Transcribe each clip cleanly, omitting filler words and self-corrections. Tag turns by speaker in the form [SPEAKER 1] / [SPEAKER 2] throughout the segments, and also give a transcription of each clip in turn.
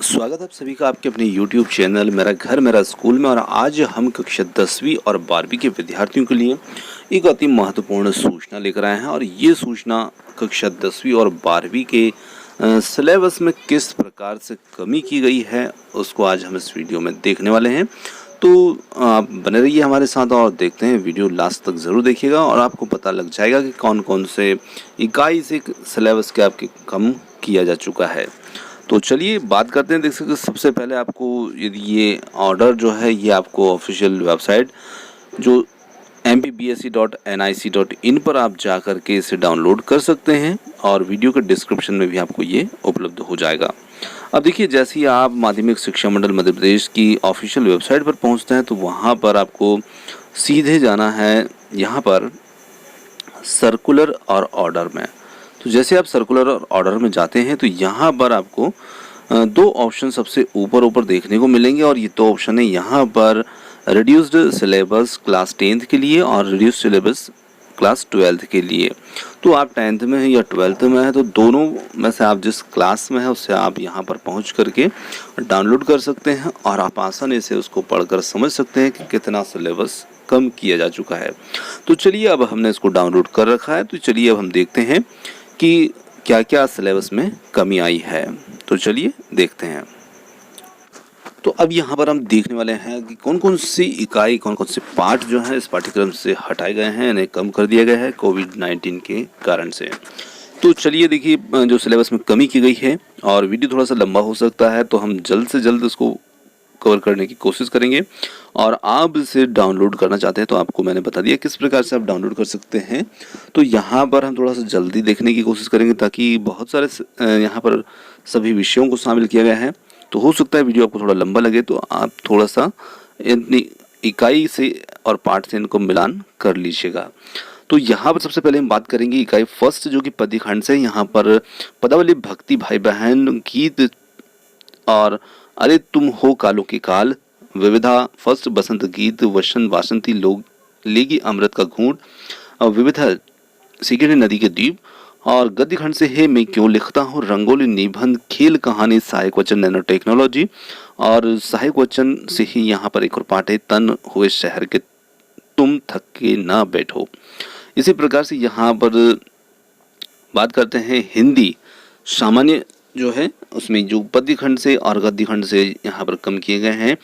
[SPEAKER 1] स्वागत है आप सभी का आपके अपने YouTube चैनल मेरा घर मेरा स्कूल में। और आज हम कक्षा 10वीं और 12वीं के विद्यार्थियों के लिए एक अति महत्वपूर्ण सूचना लेकर आए हैं। और ये सूचना कक्षा 10वीं और 12वीं के सिलेबस में किस प्रकार से कमी की गई है उसको आज हम इस वीडियो में देखने वाले हैं। तो आप बने रहिए हमारे साथ और देखते हैं, वीडियो लास्ट तक ज़रूर देखिएगा और आपको पता लग जाएगा कि कौन कौन से इकाई से सिलेबस के आपके कम किया जा चुका है। तो चलिए बात करते हैं। देख सकते सबसे पहले आपको यदि ये ऑर्डर जो है ये आपको ऑफिशियल वेबसाइट जो mpbse.nic.in पर आप जा कर के इसे डाउनलोड कर सकते हैं और वीडियो के डिस्क्रिप्शन में भी आपको ये उपलब्ध हो जाएगा। अब देखिए, जैसे ही आप माध्यमिक शिक्षा मंडल मध्य प्रदेश की ऑफिशियल वेबसाइट पर पहुंचते हैं तो वहां पर आपको सीधे जाना है यहाँ पर सर्कुलर और ऑर्डर में। तो जैसे आप सर्कुलर और ऑर्डर में जाते हैं तो यहाँ पर आपको दो ऑप्शन सबसे ऊपर देखने को मिलेंगे और ये दो ऑप्शन है यहाँ पर रिड्यूस्ड सिलेबस क्लास 10th के लिए और रिड्यूस्ड सिलेबस क्लास 12th के लिए। तो आप 10th में है या 12th में है तो दोनों में से आप जिस क्लास में है उससे आप यहाँ पर पहुँच करके डाउनलोड कर सकते हैं और आप आसानी से उसको पढ़कर समझ सकते हैं कि कितना सिलेबस कम किया जा चुका है। तो चलिए, अब हमने इसको डाउनलोड कर रखा है तो चलिए अब हम देखते हैं कि क्या क्या सिलेबस में कमी आई है। तो चलिए देखते हैं। तो अब यहाँ पर हम देखने वाले हैं कि कौन कौन सी इकाई कौन कौन से पार्ट जो है इस पाठ्यक्रम से हटाए गए हैं, इन्हें कम कर दिया गया है कोविड-19 के कारण से। तो चलिए देखिए, जो सिलेबस में कमी की गई है और वीडियो थोड़ा सा लंबा हो सकता है तो हम जल्द से जल्द इसको कवर करने की कोशिश करेंगे। और आप इसे डाउनलोड करना चाहते हैं तो आपको मैंने बता दिया किस प्रकार से आप डाउनलोड कर सकते हैं। तो यहाँ पर हम थोड़ा सा जल्दी देखने की कोशिश करेंगे ताकि बहुत सारे यहाँ पर सभी विषयों को शामिल किया गया है। तो हो सकता है वीडियो आपको थोड़ा लंबा लगे तो आप थोड़ा सा इतनी इकाई से और पार्ट से इनको मिलान कर लीजिएगा। तो यहाँ पर सबसे पहले हम बात करेंगे इकाई फर्स्ट जो कि पद्यखंड से। यहाँ पर पदावली भक्ति भाई बहन गीत और अरे तुम हो कालों के काल विविधा फर्स्ट बसंत गीत वसंत वासंती लोग लेगी अमृत का घूंट और विविधा सिगरे नदी के द्वीप। और गद्य खंड से है मैं क्यों लिखता हूँ रंगोली निबंध खेल कहानी सहायक वचन नैनो टेक्नोलॉजी। और सहायक वचन से ही यहाँ पर एक और पाठ है तन हुए शहर के तुम थक के ना बैठो। इसी प्रकार से यहाँ पर बात करते हैं हिंदी सामान्य जो है उसमें जो पद्य खंड से और गद्य खंड से यहाँ पर कम किए गए हैं।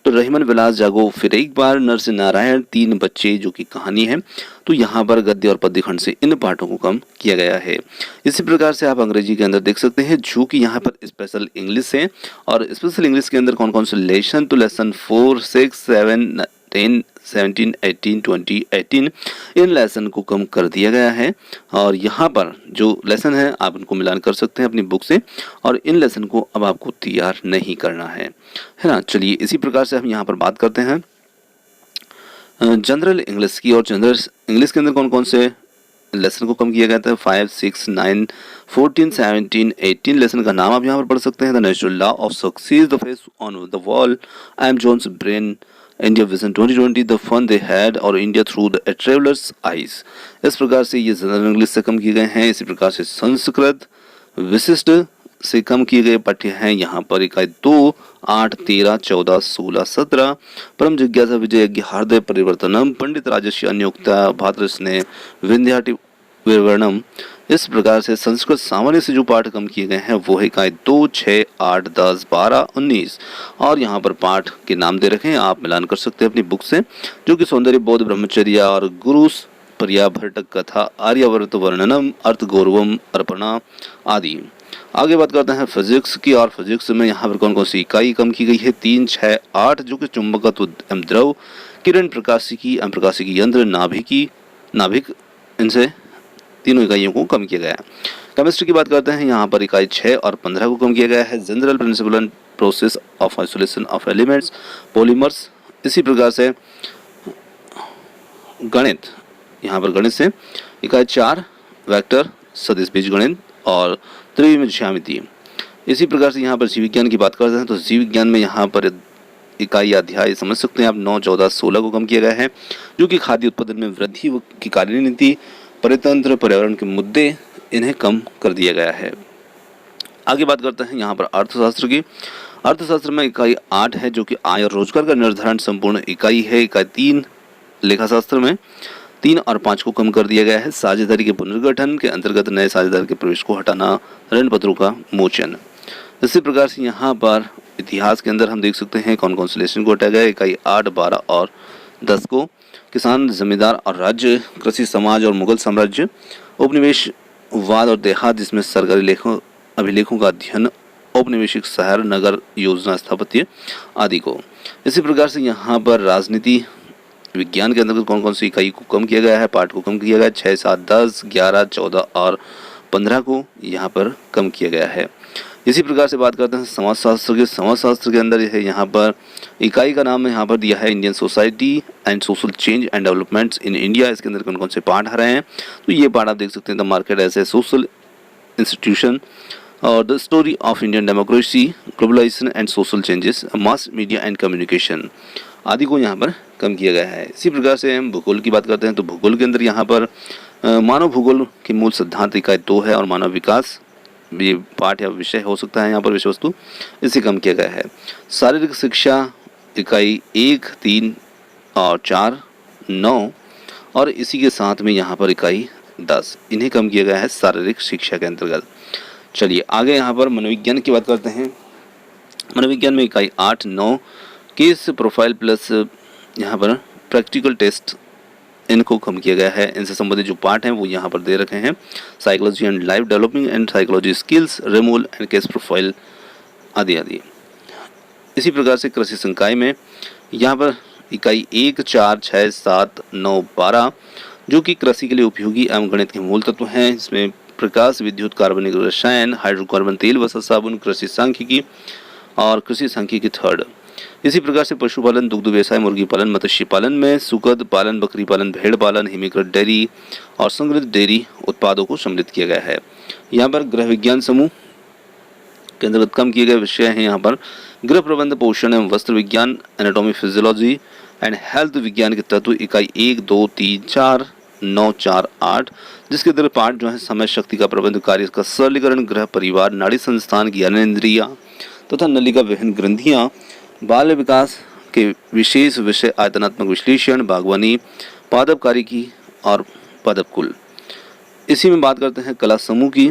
[SPEAKER 1] तो रहीमन विलास जागो फिर एक बार नरसिंह नारायण तीन बच्चे जो कि कहानी है तो यहाँ पर गद्य और पद्य खंड से इन पाठों को कम किया गया है। इसी प्रकार से आप अंग्रेजी के अंदर देख सकते हैं जो कि यहाँ पर स्पेशल इंग्लिश है। और स्पेशल इंग्लिश के अंदर कौन कौन से लेसन तो लेसन 4, 6, 7, 10, 17, 18, 20, 18 इन लेसन को कम कर दिया गया है। और यहाँ पर जो लेसन है आप इनको मिलान कर सकते हैं अपनी बुक से और इन लेसन को अब आपको तैयार नहीं करना है ना। चलिए इसी प्रकार से हम यहाँ पर बात करते हैं जनरल इंग्लिश की। और जनरल इंग्लिश के अंदर कौन कौन से लेसन को कम किया गया था 5, 6, 9, 14, 17, 18 लेसन का नाम आप यहाँ पर पढ़ सकते हैं। The natural law of success the face on the wall I am John's brain India vision 2020 the fun they had और India through the travellers eyes. इस प्रकार से ये जनरल इंग्लिश से कम किए गए हैं। इसी प्रकार से संस्कृत विशिष्ट से कम किए गए पाठ्य हैं यहाँ पर इकाई 2, 8, 13, 14, 16, 17 परम जिज्ञासा विजय यज्ञ हार्दय परिवर्तनम पंडित राजस्य अन्योक्ता भाद्र स्नेह विंध्याटि विवरणम। इस प्रकार से संस्कृत सामान्य से जो पाठ कम किए गए हैं वो है इकाई 2, 6, 8, 10, 12, 19 और यहाँ पर पाठ के नाम दे रखे हैं आप मिलान कर सकते हैं अपनी बुक से जो कि सौंदर्य बोध ब्रह्मचर्य और गुरुस पर्याभट्ट कथा आर्यावर्त वर्णनम अर्थ गौरवम अर्पणा आदि। आगे बात करते हैं फिजिक्स की। और फिजिक्स में यहाँ पर कौन कौन सी इकाई कम की गई है 3, 6, 8 जो कि चुंबकत्व एवं द्रव किरण प्रकाशिकी एवं प्रकाशिकी यंत्र नाभिक इनसे तीनों इकाइयों को कम किया गया है। केमिस्ट्री की बात करते हैं यहाँ पर इकाई 6 और 15 को कम किया गया है। General principle and process of isolation of elements polymers. इसी प्रकार से गणित यहाँ पर गणित से इकाई 4 वेक्टर सदिश बीजगणित और त्रिविमीय ज्यामिति। इसी प्रकार से यहाँ पर जीव विज्ञान की बात करते हैं तो जीव विज्ञान में यहाँ पर इकाई अध्याय समझ सकते हैं आप 9, 14, 16 को कम किया गया है जो कि खाद्य उत्पादन में वृद्धि की कार्यनीति परितंत्र पर्यावरण के मुद्दे इन्हें कम कर दिया गया है। आगे बात करते हैं यहाँ पर अर्थशास्त्र की। अर्थशास्त्र में इकाई 8 है जो कि आय और रोजगार का निर्धारण संपूर्ण इकाई है। इकाई 3 लेखाशास्त्र में 3 और 5 को कम कर दिया गया है। साझेदारी के पुनर्गठन के अंतर्गत नए साझेदार के प्रवेश को हटाना, ऋण पत्रों का मोचन। इसी प्रकार से यहाँ पर इतिहास के अंदर हम देख सकते हैं कौन कौन से लेसन को हटाया गया। इकाई 8, 12 और 10 को किसान, जमींदार और राज्य, कृषि समाज और मुगल साम्राज्य, उपनिवेशवाद और देहात जिसमें सरकारी अभिलेखों का अध्ययन, औपनिवेशिक शहर, नगर योजना, स्थापत्य आदि को। इसी प्रकार से यहाँ पर राजनीति विज्ञान के अंतर्गत कौन कौन सी इकाई को कम किया गया है, पार्ट को कम किया गया है। 6, 7, 10, 11, 14 और 15 को यहाँ पर कम किया गया है। इसी प्रकार से बात करते हैं समाजशास्त्र के। समाजशास्त्र के अंदर है यहाँ पर इकाई का नाम यहाँ पर दिया है Indian society and social change and developments in India. इसके अंदर कौन कौन से पार्ट आ रहे हैं, तो ये पार्ट आप देख सकते हैं। The market as a social institution और the story of Indian democracy, globalisation and social changes, mass media and communication आदि को यहाँ पर कम किया गया है। इसी प्रकार से हम भूगोल की बात करते हैं तो भूगोल के अंदर यहाँ पर मानव भूगोल के मूल सिद्धांत इकाई 2 है और मानव विकास ये पाठ या विषय हो सकता है यहाँ पर विषय वस्तु, इसे कम किया गया है। शारीरिक शिक्षा इकाई 1, 3 और 4, 9 और इसी के साथ में यहाँ पर इकाई 10 इन्हें कम किया गया है शारीरिक शिक्षा के अंतर्गत। चलिए आगे यहाँ पर मनोविज्ञान की बात करते हैं। मनोविज्ञान में इकाई 8, 9 केस प्रोफाइल प्लस यहाँ पर प्रैक्टिकल टेस्ट इनको कम किया गया है। इनसे संबंधित जो पार्ट हैं वो यहाँ पर दे रखे हैं। Psychology and life developing and psychology skills, removal and case profile आदि आदि। इसी प्रकार से कृषि संकाय में यहाँ पर इकाई 1, 4, 6, 7, 9, 12 जो कि कृषि के लिए उपयोगी एवं गणित के मूल तत्व हैं। इसमें प्रकाश, विद्युत, कार्बनिक रसायन, हाइड्रोकार्बन तेल, वसा, साबुन, कृषि सांख्यिकी और कृषि सांख्यिकी 3rd। इसी प्रकार से पशुपालन, दुग्ध व्यवसाय, मुर्गी पालन, मत्स्य पालन में सुकद पालन, बकरी पालन, भेड़ पालन, हिमीकृत डेयरी और संग्रहित डेयरी उत्पादों को सम्मिलित किया गया है। यहाँ पर गृह विज्ञान समूह के अंतर्गत कम किए गए विषय हैं यहाँ पर गृह प्रबंध, पोषण एवं वस्त्र विज्ञान, एनाटॉमी, फिजियोलॉजी एंड हेल्थ विज्ञान के तत्व इकाई 1, 2, 3, 4, 9, 4, 8 जिसके अंदर पाठ जो है समय, शक्ति का प्रबंध, कार्य का सरलीकरण, गृह परिवार, नाड़ी संस्थान, ज्ञानेंद्रिया तथा नलिका विभिन्न ग्रंथियाँ, बाल विकास के विशेष विषय, आयतनात्मक विश्लेषण, बागवानी, पादप कार्यकी और पादप कुल। इसी में बात करते हैं कला समूह की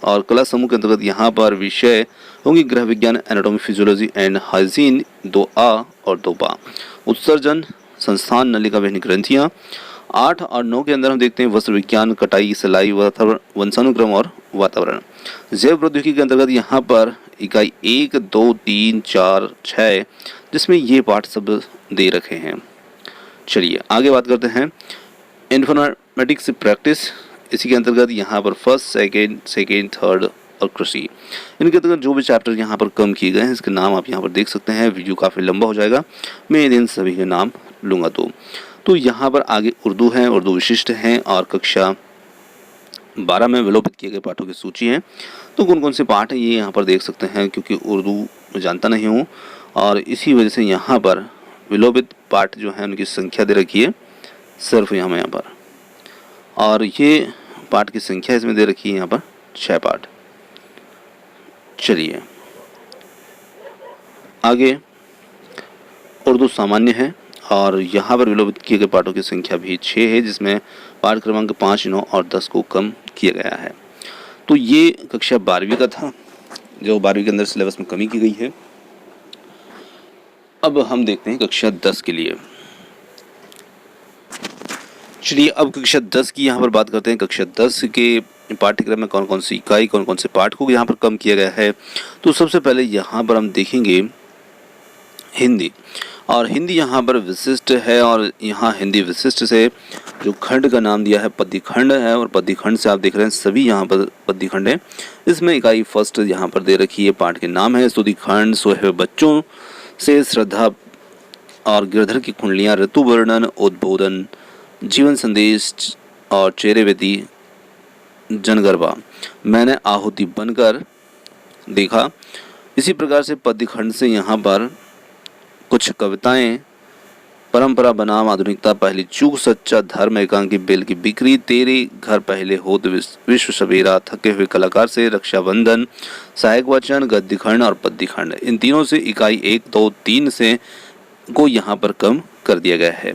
[SPEAKER 1] और कला समूह के अंतर्गत यहाँ पर विषय होंगी गृह विज्ञान, anatomy, physiology and hygiene 2A और 2पा, उत्सर्जन, संस्थान, नलिका विभिन्न ग्रंथियाँ। 8 और 9 के अंदर हम देखते हैं वस्त्र विज्ञान, कटाई, सिलाई, वंशानुक्रम और वातावरण। जैव प्रौद्योगिकी के अंतर्गत यहाँ पर इकाई 1, 2, 3, 4, 6 जिसमें ये पाठ सब दे रखे हैं। चलिए आगे बात करते हैं इन्फॉर्मेटिक्स प्रैक्टिस। इसी के अंतर्गत यहाँ पर फर्स्ट, सेकेंड, थर्ड और कृषि, इनके अंतर्गत जो भी चैप्टर यहाँ पर कम किए गए हैं इसके नाम आप यहाँ पर देख सकते हैं। वीडियो काफ़ी लंबा हो जाएगा, मैं इन सभी के नाम लूँगा। तो यहाँ पर आगे उर्दू है, उर्दू विशिष्ट हैं और कक्षा 12 में विलोपित किए गए पाठों की सूची है। तो कौन कौन से पाठ हैं ये यहाँ पर देख सकते हैं, क्योंकि उर्दू मैं जानता नहीं हूँ और इसी वजह से यहाँ पर विलोपित पाठ जो है उनकी संख्या दे रखी है सिर्फ यहाँ पर, और ये पाठ की संख्या इसमें दे रखी है यहाँ पर 6 पाठ। चलिए आगे उर्दू सामान्य है और यहाँ पर विलोपित किए गए पाठों की संख्या भी 6 है, जिसमें पाठ क्रमांक 5, 9 और 10 को कम किया गया है। तो ये कक्षा 12वीं का था, जो 12वीं के अंदर सिलेबस में कमी की गई है। अब हम देखते हैं कक्षा 10 के लिए। चलिए अब कक्षा 10 की यहाँ पर बात करते हैं। कक्षा 10 के पाठ्यक्रम में कौन कौन सी इकाई, कौन कौन से पाठ को यहाँ पर कम किया गया है। तो सबसे पहले यहाँ पर हम देखेंगे हिंदी, और हिंदी यहाँ पर विशिष्ट है और यहाँ हिंदी विशिष्ट से जो खंड का नाम दिया है पद्य खंड है, और पद्य खंड से आप देख रहे हैं सभी यहाँ पर पद्य खंड है। इसमें इकाई फर्स्ट यहाँ पर दे रखी है, पाठ के नाम है स्तुति खंड, सोहे बच्चों से श्रद्धा और गिरधर की कुंडलियाँ, ऋतु वर्णन, उद्बोधन, जीवन संदेश और चेरेवेदी जनगरबा, मैंने आहुति बनकर देखा। इसी प्रकार से पद्य खंड से यहाँ पर कुछ कविताएं परंपरा बनाम आधुनिकता, पहली चूक, सच्चा धर्म, एकांकी बेल की बिक्री, तेरे घर पहले हो तो विश्व सवेरा, थके हुए कलाकार से, रक्षाबंधन, सहायक वचन, गद्यखंड और पद्यखंड। इन तीनों से इकाई 1, 2, 3 से को यहाँ पर कम कर दिया गया है।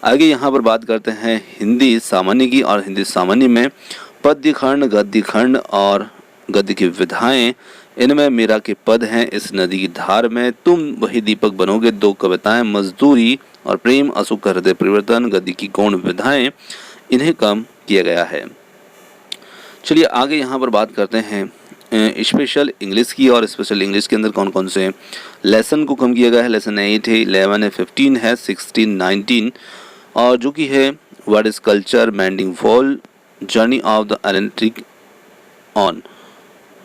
[SPEAKER 1] आगे यहाँ पर बात करते हैं हिंदी सामान्य की, और हिंदी सामान्य में पद्यखंड, गद्यखंड और गद्य की विधाएं, इनमें मेरा के पद हैं, इस नदी की धार में, तुम वही दीपक बनोगे, दो कविताएं, मजदूरी और प्रेम, अशोक का हृदय परिवर्तन, गद्य की गौण विधाएं, इन्हें कम किया गया है। चलिए आगे यहाँ पर बात करते हैं स्पेशल इंग्लिश की, और स्पेशल इंग्लिश के अंदर कौन कौन से लेसन को कम किया गया है। लेसन 8 है, 11 है, 15 है, 16, 19, और जो कि है what is culture, mending wall, journey of the electric on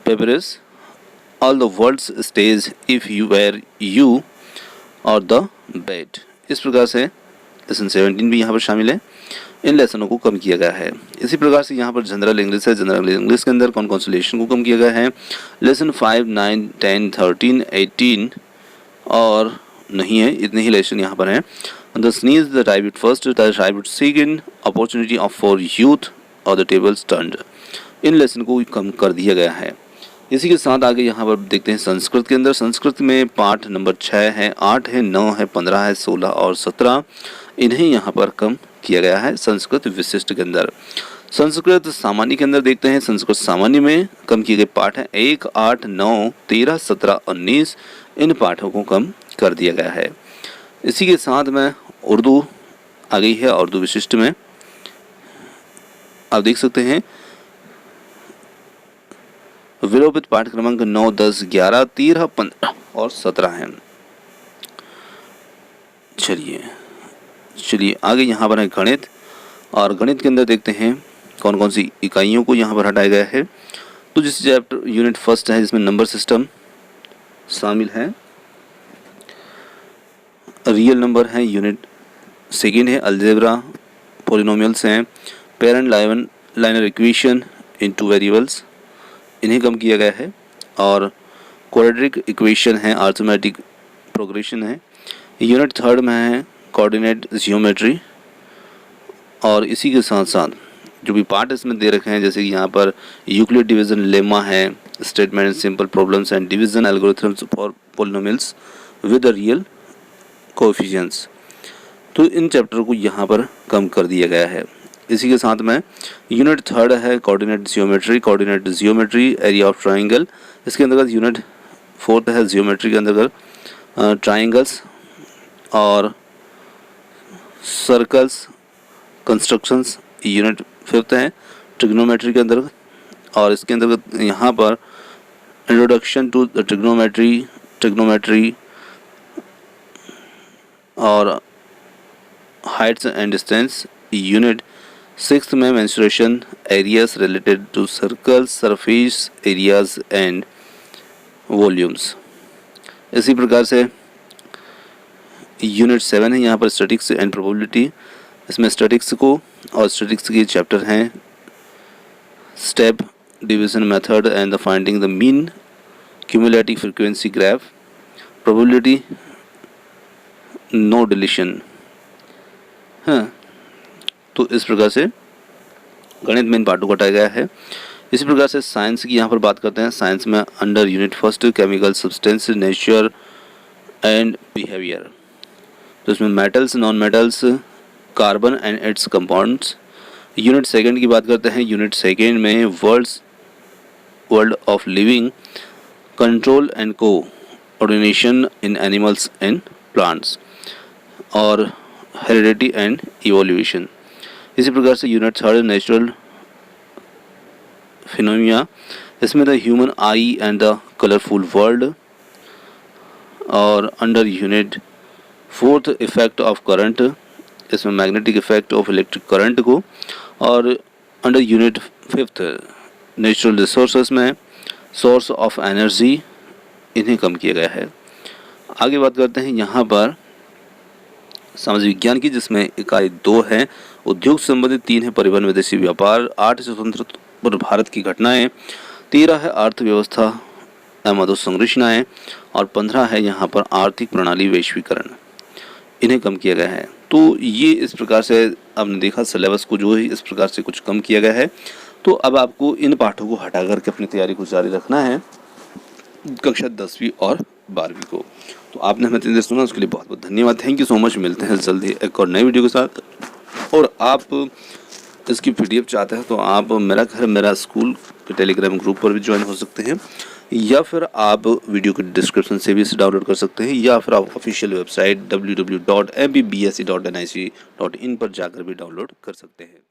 [SPEAKER 1] papers, all the world's stage, if you were you, और द बेड। इस प्रकार से लेसन 17 भी यहाँ पर शामिल है। इन लेसनों को कम किया गया है। इसी प्रकार से यहाँ पर जनरल इंग्लिश है। जनरल इंग्लिश के अंदर कौन कौन से लेसन को कम किया गया है। लेसन 5, 9, 10, 13, 18 और नहीं है, इतने ही लेसन यहाँ पर हैं। The sneeze, the rabbit first, the rabbit second, opportunity of for youth और द टेबल्स टर्न्ड। इन लेसन को कम कर दिया गया है। इसी के साथ आगे यहाँ पर देखते हैं संस्कृत के अंदर। संस्कृत में पाठ नंबर 6 है, 8 है, 9 है, 15 है, 16 और 17, इन्हें यहाँ पर कम किया गया है संस्कृत विशिष्ट के अंदर। संस्कृत सामान्य के अंदर देखते हैं। संस्कृत सामान्य में कम किए गए पाठ हैं 1, 8, 9, 13, 17, 19, इन पाठों को कम कर दिया गया है। इसी के साथ में उर्दू आ गई है। उर्दू विशिष्ट में आप देख सकते हैं विलोपित पाठ क्रमांक 9, 10, 11, 13, 15 और 17 हैं। चलिए आगे यहाँ पर है गणित, और गणित के अंदर देखते हैं कौन कौन सी इकाइयों को यहाँ पर हटाया गया है। तो जिस चैप्टर यूनिट फर्स्ट है जिसमें नंबर सिस्टम शामिल है, रियल नंबर है। यूनिट सेकेंड है अलजेब्रा, पॉलिनोमियल्स हैं, parent liner equation in two variables, इन्हें कम किया गया है। और क्वाड्रेटिक इक्वेशन है, अर्थमेटिक प्रोग्रेशन है। यूनिट थर्ड में है कोऑर्डिनेट जियोमेट्री। और इसी के साथ साथ जो भी पार्ट इसमें दे रखे हैं, जैसे कि यहाँ पर यूक्लिड डिवीजन लेमा है, statement simple problems and division algorithms for polynomials with real coefficients, तो इन चैप्टर को यहाँ पर कम कर दिया गया है। इसी के साथ में यूनिट थर्ड है coordinate geometry area of triangle. इसके अंतर्गत यूनिट फोर्थ है जियोमेट्री के अंतर्गत ट्राइंगल्स और सर्कल्स कंस्ट्रक्शंस। यूनिट फिफ्थ है ट्रिग्नोमेट्री के अंतर्गत, और इसके अंतर्गत यहाँ पर इंट्रोडक्शन टू द ट्रिग्नोमेट्री और heights and distance. Unit sixth में mensuration areas related to circles, surface areas and volumes. इसी प्रकार से यूनिट 7 है यहाँ पर स्टैटिक्स एंड प्रोबेबिलिटी। इसमें स्टैटिक्स को और स्टैटिक्स के चैप्टर हैं step division method and the finding the mean, cumulative frequency graph, probability, no deletion. हाँ, तो इस प्रकार से गणित में इन पार्टों को हटाया गया है। इसी प्रकार से साइंस की यहाँ पर बात करते हैं। साइंस में under unit first chemical substance, nature and behaviour, तो इसमें metals, non metals, carbon and its compounds. Unit second की बात करते हैं। यूनिट सेकंड में world of living, control and coordination in animals and plants, और हेरिडिटी एंड इवोल्यूशन। इसी प्रकार से यूनिट थर्ड नेचुरल फिनोमिना, इसमें the human eye and the colourful world. और under unit fourth effect of current, इसमें magnetic effect of electric current को। और under unit fifth natural resources में सोर्स ऑफ एनर्जी, इन्हें कम किया गया है। आगे बात करते हैं यहाँ पर समाज विज्ञान की, जिसमें इकाई 2 है उद्योग से संबंधित, 3 है परिवहन विदेशी व्यापार, 8 स्वतंत्र भारत की घटनाएं, 13 है अर्थव्यवस्था एवं अधोसंरचनाएं, और 15 है यहाँ पर आर्थिक प्रणाली वैश्वीकरण। इन्हें कम किया गया है। तो ये इस प्रकार से आपने देखा सिलेबस को जो है इस प्रकार से कुछ कम किया गया है। तो अब आपको इन पाठों को हटा करके अपनी तैयारी को जारी रखना है कक्षा 10वीं और 12वीं को। तो आपने हमें इतनी देर सुना उसके लिए बहुत बहुत धन्यवाद। Thank you so much. मिलते हैं जल्दी एक और नई वीडियो के साथ। और आप इसकी PDF चाहते हैं तो आप मेरा घर मेरा स्कूल के टेलीग्राम ग्रुप पर भी ज्वाइन हो सकते हैं, या फिर आप वीडियो के डिस्क्रिप्शन से भी इसे डाउनलोड कर सकते हैं, या फिर आप ऑफिशियल वेबसाइट www.mbbse.nic.in पर जाकर भी डाउनलोड कर सकते हैं।